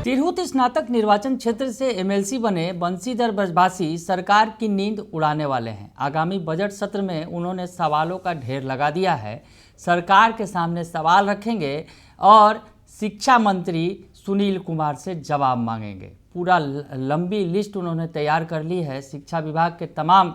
तिरहुत स्नातक निर्वाचन क्षेत्र से एमएलसी बने बंशीधर ब्रजभाषी सरकार की नींद उड़ाने वाले हैं। आगामी बजट सत्र में उन्होंने सवालों का ढेर लगा दिया है। सरकार के सामने सवाल रखेंगे और शिक्षा मंत्री सुनील कुमार से जवाब मांगेंगे। पूरा लंबी लिस्ट उन्होंने तैयार कर ली है। शिक्षा विभाग के तमाम,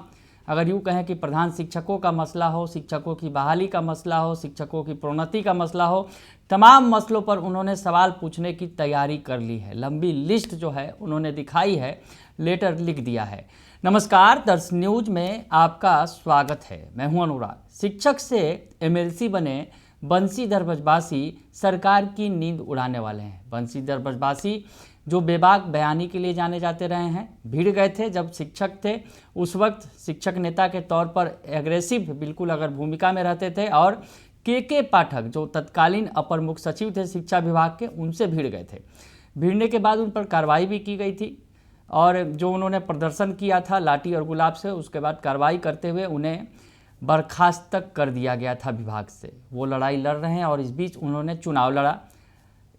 अगर यूँ कहें कि प्रधान शिक्षकों का मसला हो, शिक्षकों की बहाली का मसला हो, शिक्षकों की प्रोन्नति का मसला हो, तमाम मसलों पर उन्होंने सवाल पूछने की तैयारी कर ली है। लंबी लिस्ट जो है उन्होंने दिखाई है, लेटर लिख दिया है। नमस्कार, दर्श न्यूज में आपका स्वागत है। मैं हूं अनुराग। शिक्षक से एमएलसी बने बंशीधर ब्रजभाषी सरकार की नींद उड़ाने वाले हैं। बंशीधर ब्रजभाषी जो बेबाक बयानी के लिए जाने जाते रहे हैं, भिड़ गए थे जब शिक्षक थे, उस वक्त शिक्षक नेता के तौर पर एग्रेसिव बिल्कुल अगर भूमिका में रहते थे, और के पाठक जो तत्कालीन अपर मुख्य सचिव थे शिक्षा विभाग के, उनसे भिड़ गए थे। भिड़ने के बाद उन पर कार्रवाई भी की गई थी, और जो उन्होंने प्रदर्शन किया था लाठी और गुलाब से, उसके बाद कार्रवाई करते हुए उन्हें बर्खास्त तक कर दिया गया था विभाग से। वो लड़ाई लड़ रहे हैं और इस बीच उन्होंने चुनाव लड़ा।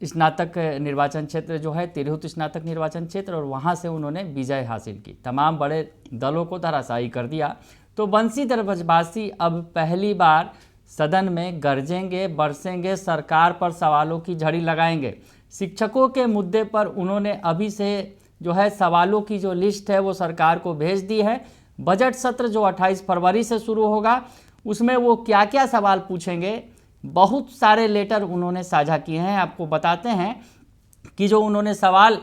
स्नातक निर्वाचन क्षेत्र जो है तिरहुत स्नातक निर्वाचन क्षेत्र, और वहाँ से उन्होंने विजय हासिल की, तमाम बड़े दलों को धराशायी कर दिया। तो बंशीधर ब्रजभाषी अब पहली बार सदन में गरजेंगे, बरसेंगे, सरकार पर सवालों की झड़ी लगाएंगे। शिक्षकों के मुद्दे पर उन्होंने अभी से जो है सवालों की जो लिस्ट है वो सरकार को भेज दी है। बजट सत्र जो 28 फरवरी से शुरू होगा, उसमें वो क्या क्या सवाल पूछेंगे, बहुत सारे लेटर उन्होंने साझा किए हैं। आपको बताते हैं कि जो उन्होंने सवाल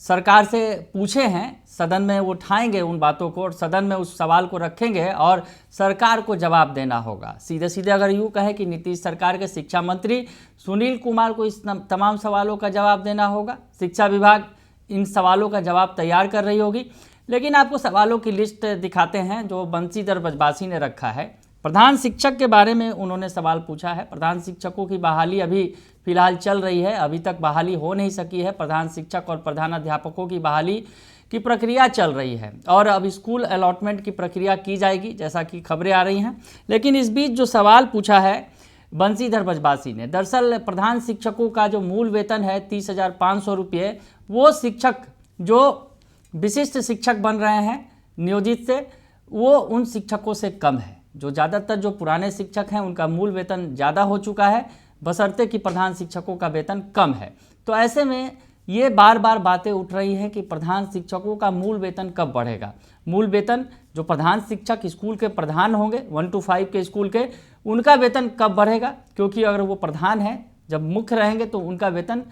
सरकार से पूछे हैं, सदन में उठाएंगे उन बातों को, और सदन में उस सवाल को रखेंगे और सरकार को जवाब देना होगा। सीधे सीधे अगर यूँ कहें कि नीतीश सरकार के शिक्षा मंत्री सुनील कुमार को इस तमाम सवालों का जवाब देना होगा। शिक्षा विभाग इन सवालों का जवाब तैयार कर रही होगी। लेकिन आपको सवालों की लिस्ट दिखाते हैं जो बंशीधर ब्रजभाषी ने रखा है। प्रधान शिक्षक के बारे में उन्होंने सवाल पूछा है। प्रधान शिक्षकों की बहाली अभी फिलहाल चल रही है, अभी तक बहाली हो नहीं सकी है। प्रधान शिक्षक और प्रधानाध्यापकों की बहाली की प्रक्रिया चल रही है, और अब स्कूल अलॉटमेंट की प्रक्रिया की जाएगी, जैसा कि खबरें आ रही हैं। लेकिन इस बीच जो सवाल पूछा है बंशीधर ब्रजभाषी ने, दरअसल प्रधान शिक्षकों का जो मूल वेतन है 30,500 रुपये, वो शिक्षक जो विशिष्ट शिक्षक बन रहे हैं नियोजित से, वो उन शिक्षकों से कम है। जो ज़्यादातर जो पुराने शिक्षक हैं उनका मूल वेतन ज़्यादा हो चुका है, बशर्ते कि प्रधान शिक्षकों का वेतन कम है। तो ऐसे में ये बार बार बातें उठ रही हैं कि प्रधान शिक्षकों का मूल वेतन कब बढ़ेगा। मूल वेतन जो प्रधान शिक्षक स्कूल के प्रधान होंगे 1 to 5 के स्कूल के, उनका वेतन कब बढ़ेगा, क्योंकि अगर वो प्रधान हैं, जब मुख्य रहेंगे तो उनका वेतन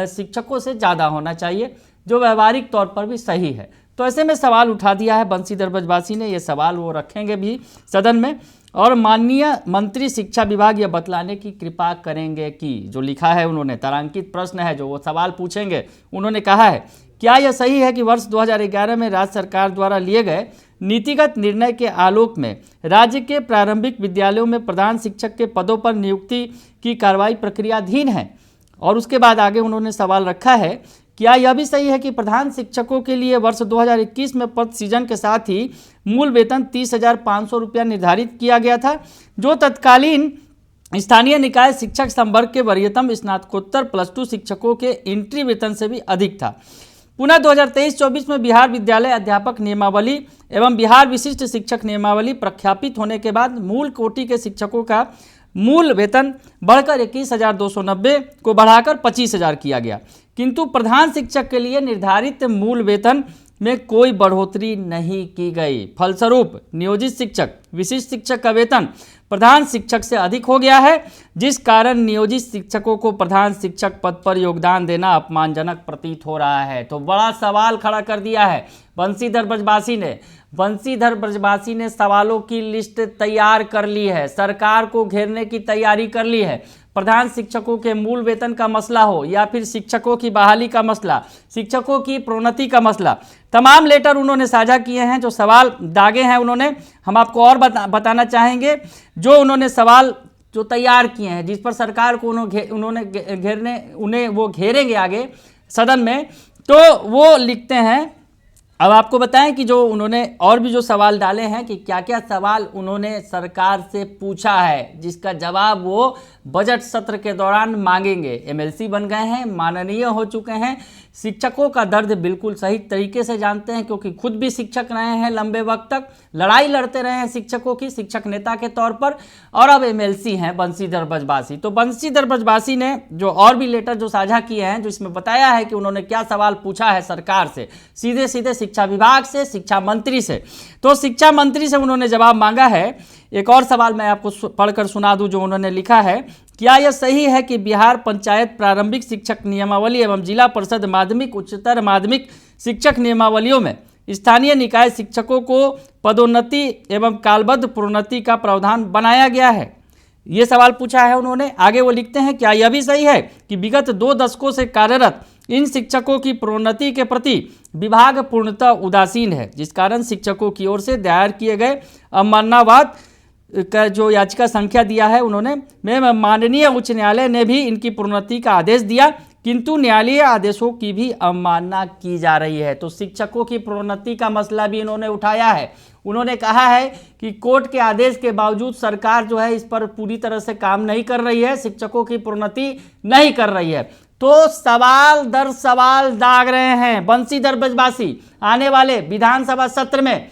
शिक्षकों से ज़्यादा होना चाहिए, जो व्यवहारिक तौर पर भी सही है। तो ऐसे में सवाल उठा दिया है बंशीधर ब्रजभाषी ने। ये सवाल वो रखेंगे भी सदन में, और माननीय मंत्री शिक्षा विभाग यह बतलाने की कृपा करेंगे कि, जो लिखा है उन्होंने, तारांकित प्रश्न है जो वो सवाल पूछेंगे। उन्होंने कहा है, क्या यह सही है कि वर्ष 2011 में राज्य सरकार द्वारा लिए गए नीतिगत निर्णय के आलोक में राज्य के प्रारंभिक विद्यालयों में प्रधान शिक्षक के पदों पर नियुक्ति की कार्रवाई प्रक्रियाधीन है। और उसके बाद आगे उन्होंने सवाल रखा है, क्या यह भी सही है कि प्रधान शिक्षकों के लिए वर्ष 2021 में पद सृजन के साथ ही मूल वेतन 30,500 रुपया निर्धारित किया गया था, जो तत्कालीन स्थानीय निकाय शिक्षक संवर्ग के वरीयतम स्नातकोत्तर +2 शिक्षकों के एंट्री वेतन से भी अधिक था। पुनः 2023-24 में बिहार विद्यालय अध्यापक नियमावली एवं बिहार विशिष्ट शिक्षक नियमावली प्रख्यापित होने के बाद मूल कोटि के शिक्षकों का मूल वेतन बढ़कर 21,290 को बढ़ाकर 25,000 किया गया, किंतु प्रधान शिक्षक के लिए निर्धारित मूल वेतन में कोई बढ़ोतरी नहीं की गई। फलस्वरूप नियोजित शिक्षक, विशिष्ट शिक्षक का वेतन प्रधान शिक्षक से अधिक हो गया है, जिस कारण नियोजित शिक्षकों को प्रधान शिक्षक पद पर योगदान देना अपमानजनक प्रतीत हो रहा है। तो बड़ा सवाल खड़ा कर दिया है बंशीधर ब्रजभाषी ने। बंशीधर ब्रजभाषी ने सवालों की लिस्ट तैयार कर ली है, सरकार को घेरने की तैयारी कर ली है। प्रधान शिक्षकों के मूल वेतन का मसला हो, या फिर शिक्षकों की बहाली का मसला, शिक्षकों की प्रोन्नति का मसला, तमाम लेटर उन्होंने साझा किए हैं। जो सवाल दागे हैं उन्होंने, हम आपको और बताना चाहेंगे। जो उन्होंने सवाल जो तैयार किए हैं, जिस पर सरकार को उन्हें वो घेरेंगे आगे सदन में, तो वो लिखते हैं अब आपको बताएं कि जो उन्होंने और भी जो सवाल डाले हैं कि क्या क्या सवाल उन्होंने सरकार से पूछा है, जिसका जवाब वो बजट सत्र के दौरान मांगेंगे। एमएलसी बन गए हैं, माननीय हो चुके हैं, शिक्षकों का दर्द बिल्कुल सही तरीके से जानते हैं, क्योंकि खुद भी शिक्षक रहे हैं, लंबे वक्त तक लड़ाई लड़ते रहे हैं शिक्षकों की, शिक्षक नेता के तौर पर। और अब एमएलसी हैं बंशीधर ब्रजवासी। तो बंशीधर ब्रजवासी ने जो और भी लेटर जो साझा किए हैं, जो इसमें बताया है कि उन्होंने क्या सवाल पूछा है सरकार से, सीधे सीधे शिक्षा विभाग से, शिक्षा मंत्री से। तो शिक्षा मंत्री से उन्होंने जवाब मांगा है। एक और सवाल मैं आपको पढ़कर सुना दूं जो उन्होंने लिखा है। क्या यह सही है कि बिहार पंचायत प्रारंभिक शिक्षक नियमावली एवं जिला परिषद माध्यमिक उच्चतर माध्यमिक शिक्षक नियमावलियों में स्थानीय निकाय शिक्षकों को पदोन्नति एवं कालबद्ध प्रोन्नति का प्रावधान बनाया गया है? ये सवाल पूछा है उन्होंने। आगे वो लिखते हैं, क्या यह भी सही है कि विगत 2 दशकों से कार्यरत इन शिक्षकों की प्रोन्नति के प्रति विभाग पूर्णतः उदासीन है, जिस कारण शिक्षकों की ओर से दायर किए गए अवमाननावाद का जो याचिका संख्या दिया है उन्होंने, में माननीय उच्च न्यायालय ने भी इनकी प्रोन्नति का आदेश दिया, किंतु न्यायालयीय आदेशों की भी अवमानना की जा रही है। तो शिक्षकों की प्रोन्नति का मसला भी इन्होंने उठाया है। उन्होंने कहा है कि कोर्ट के आदेश के बावजूद सरकार जो है इस पर पूरी तरह से काम नहीं कर रही है, शिक्षकों की प्रोन्नति नहीं कर रही है। तो सवाल दर सवाल दाग रहे हैं बंशीधर ब्रजवासी। आने वाले विधानसभा सत्र में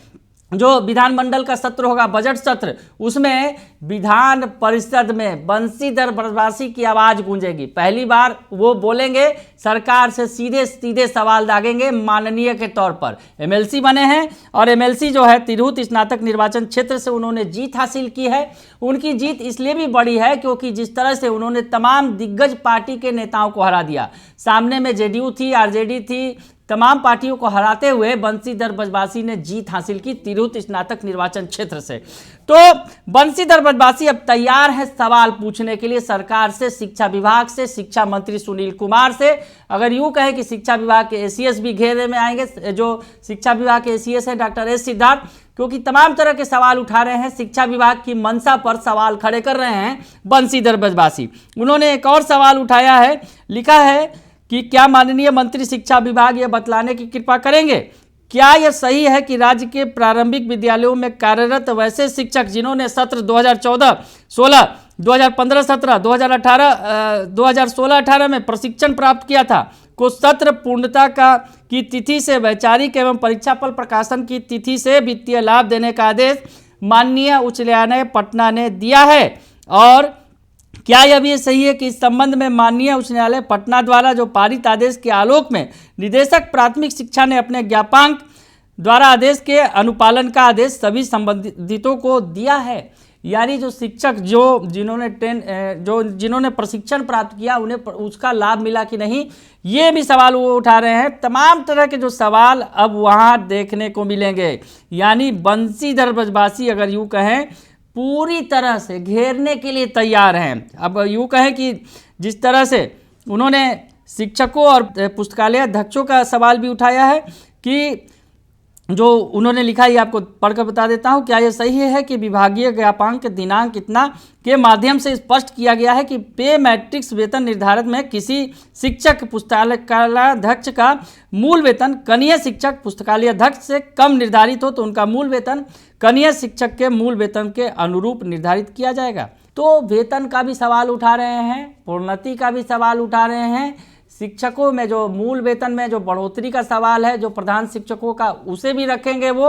जो विधानमंडल का सत्र होगा, बजट सत्र, उसमें विधान परिषद में बंशीधर ब्रजवासी की आवाज गूंजेगी। पहली बार वो बोलेंगे, सरकार से सीधे सीधे सवाल दागेंगे माननीय के तौर पर। एमएलसी बने हैं और एमएलसी जो है तिरहुत स्नातक निर्वाचन क्षेत्र से उन्होंने जीत हासिल की है। उनकी जीत इसलिए भी बड़ी है क्योंकि जिस तरह से उन्होंने तमाम दिग्गज पार्टी के नेताओं को हरा दिया, सामने में जेडीयू थी, आरजेडी थी, तमाम पार्टियों को हराते हुए बंशीधर ब्रजवासी ने जीत हासिल की तिरहुत स्नातक निर्वाचन क्षेत्र से। तो बंशीधर ब्रजवासी अब तैयार है सवाल पूछने के लिए सरकार से, शिक्षा विभाग से, शिक्षा मंत्री सुनील कुमार से। अगर यूं कहें कि शिक्षा विभाग के एसीएस भी घेरे में आएंगे, जो शिक्षा विभाग के एसीएस है डॉक्टर एस सिद्धार्थ, क्योंकि तमाम तरह के सवाल उठा रहे हैं, शिक्षा विभाग की मंशा पर सवाल खड़े कर रहे हैं बंशीधर ब्रजवासी। उन्होंने एक और सवाल उठाया है, लिखा है कि क्या माननीय मंत्री शिक्षा विभाग यह बतलाने की कृपा करेंगे, क्या यह सही है कि राज्य के प्रारंभिक विद्यालयों में कार्यरत वैसे शिक्षक जिन्होंने सत्र 2014-16, 2015-17, 2016-18 में प्रशिक्षण प्राप्त किया था, को सत्र पूर्णता की तिथि से वैचारिक एवं परीक्षाफल प्रकाशन की तिथि से वित्तीय लाभ देने का आदेश माननीय उच्च न्यायालय पटना ने दिया है? और क्या यह भी सही है कि इस संबंध में माननीय उच्च न्यायालय पटना द्वारा जो पारित आदेश के आलोक में निदेशक प्राथमिक शिक्षा ने अपने ज्ञापांक द्वारा आदेश के अनुपालन का आदेश सभी संबंधितों को दिया है? यानी जो शिक्षक जिन्होंने प्रशिक्षण प्राप्त किया उन्हें उसका लाभ मिला कि नहीं, ये भी सवाल वो उठा रहे हैं। तमाम तरह के जो सवाल अब वहाँ देखने को मिलेंगे। यानी बंशीधर ब्रजवासी अगर यूँ कहें पूरी तरह से घेरने के लिए तैयार हैं। अब यूँ कहें कि जिस तरह से उन्होंने शिक्षकों और पुस्तकालय अध्यक्षों का सवाल भी उठाया है कि जो उन्होंने लिखा है आपको पढ़कर बता देता हूँ। क्या यह सही है कि विभागीय ज्ञापांक दिनांक इतना के माध्यम से स्पष्ट किया गया है कि पे मैट्रिक्स वेतन निर्धारित में किसी शिक्षक पुस्तकालयाध्यक्ष का मूल वेतन कनीय शिक्षक पुस्तकालयाध्यक्ष से कम निर्धारित हो तो उनका मूल वेतन कनीय शिक्षक के मूल वेतन के अनुरूप निर्धारित किया जाएगा? तो वेतन का भी सवाल उठा रहे हैं, प्रोन्नति का भी सवाल उठा रहे हैं, शिक्षकों में जो मूल वेतन में जो बढ़ोतरी का सवाल है जो प्रधान शिक्षकों का, उसे भी रखेंगे वो।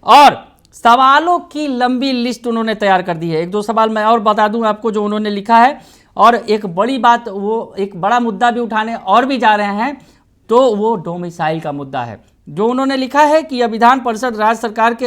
और सवालों की लंबी लिस्ट उन्होंने तैयार कर दी है। एक दो सवाल मैं और बता दूं आपको जो उन्होंने लिखा है। और एक बड़ी बात, वो एक बड़ा मुद्दा भी उठाने और भी जा रहे हैं, तो वो डोमिसाइल का मुद्दा है। जो उन्होंने लिखा है कि यह विधान परिषद राज्य सरकार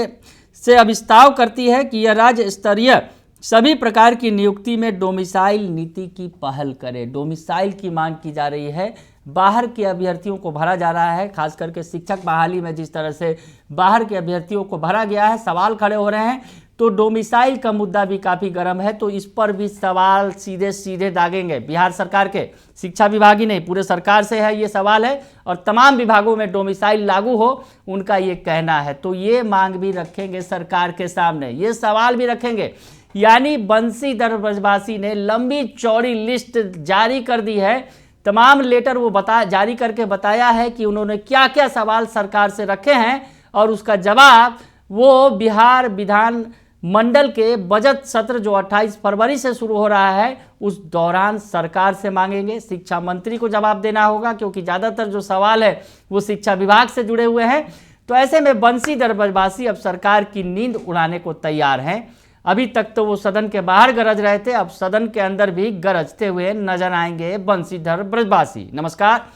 से अभिस्ताव करती है कि यह राज्य स्तरीय सभी प्रकार की नियुक्ति में डोमिसाइल नीति की पहल करे। डोमिसाइल की मांग की जा रही है। बाहर के अभ्यर्थियों को भरा जा रहा है, खास करके शिक्षक बहाली में जिस तरह से बाहर के अभ्यर्थियों को भरा गया है, सवाल खड़े हो रहे हैं। तो डोमिसाइल का मुद्दा भी काफ़ी गर्म है, तो इस पर भी सवाल सीधे सीधे दागेंगे। बिहार सरकार के शिक्षा विभाग ही नहीं, पूरे सरकार से है ये सवाल है, और तमाम विभागों में डोमिसाइल लागू हो, उनका ये कहना है। तो ये मांग भी रखेंगे सरकार के सामने, ये सवाल भी रखेंगे। यानी बंशीधर ब्रजवासी ने लंबी चौड़ी लिस्ट जारी कर दी है तमाम लेटर वो जारी करके बताया है कि उन्होंने क्या क्या सवाल सरकार से रखे हैं और उसका जवाब वो बिहार विधान मंडल के बजट सत्र जो 28 फरवरी से शुरू हो रहा है उस दौरान सरकार से मांगेंगे। शिक्षा मंत्री को जवाब देना होगा क्योंकि ज़्यादातर जो सवाल है वो शिक्षा विभाग से जुड़े हुए हैं। तो ऐसे में बंशीधर ब्रजवासी अब सरकार की नींद उड़ाने को तैयार हैं। अभी तक तो वो सदन के बाहर गरज रहे थे, अब सदन के अंदर भी गरजते हुए नजर आएंगे बंशीधर ब्रजवासी। नमस्कार,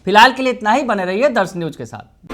फिलहाल के लिए इतना ही। बने रहिए दर्श न्यूज के साथ।